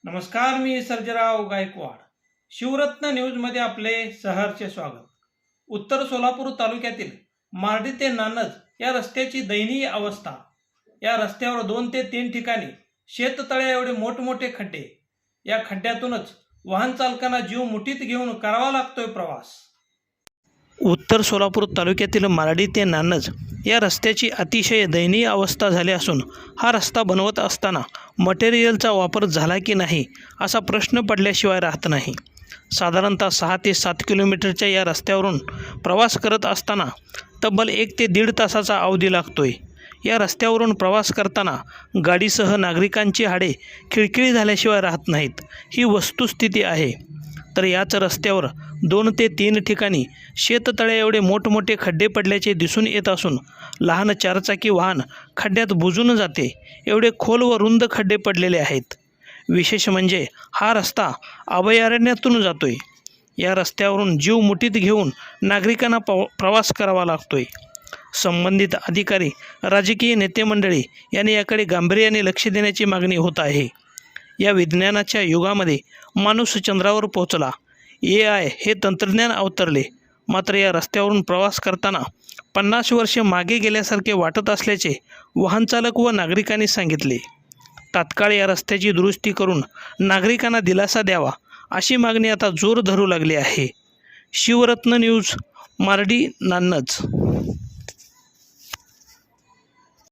नमस्कार, मी सर्जेराव गायकवाड. शिवरत्न न्यूजमध्ये आपले सहर्ष स्वागत. उत्तर सोलापूर तालुक्यातील मार्डी ते नानज या रस्त्याची दयनीय अवस्था. या रस्त्यावर 2 ते 3 ठिकाणी शेततळ्या एवढे मोठमोठे खड्डे. या खड्ड्यातूनच वाहन चालकांना जीव मुठीत घेऊन करावा लागतोय प्रवास. उत्तर सोलापूर तालुक्यातील मार्डी ते नानज या रस्त्याची अतिशय दयनीय अवस्था झाली असून हा रस्ता बनवत असताना मटेरियलचा वापर झाला की नाही असा प्रश्न पडल्याशिवाय राहत नाही. साधारणतः 6 ते 7 किलोमीटरच्या या रस्त्यावरून प्रवास करत असताना तब्बल 1 ते 1.5 तासाचा अवधी लागतोय. या रस्त्यावरून प्रवास करताना गाडीसह नागरिकांची हाडे खिळखिळी झाल्याशिवाय राहत नाहीत, ही वस्तुस्थिती आहे. तर याच रस्त्यावर 2 ते 3 ठिकाणी शेततळ्या एवढे मोठमोठे खड्डे पडल्याचे दिसून येत असून लहान 4चाकी वाहन खड्ड्यात बुजून जाते एवढे खोल व रुंद खड्डे पडलेले आहेत. विशेष म्हणजे हा रस्ता अभयारण्यातून जातोय. या रस्त्यावरून जीव मुठीत घेऊन नागरिकांना प्रवास करावा लागतोय. संबंधित अधिकारी, राजकीय नेते मंडळी यांनी याकडे गांभीर्याने लक्ष देण्याची मागणी होत आहे. या विज्ञानाच्या युगामध्ये माणूस चंद्रावर पोहोचला, AI हे तंत्रज्ञान अवतरले, मात्र या रस्त्यावरून प्रवास करताना 50 वर्षे मागे गेल्यासारखे वाटत असल्याचे वाहनचालक व नागरिकांनी सांगितले. तात्काळ या रस्त्याची दुरुस्ती करून नागरिकांना दिलासा द्यावा अशी मागणी आता जोर धरू लागली आहे. शिवरत्न न्यूज, मार्डी नानज.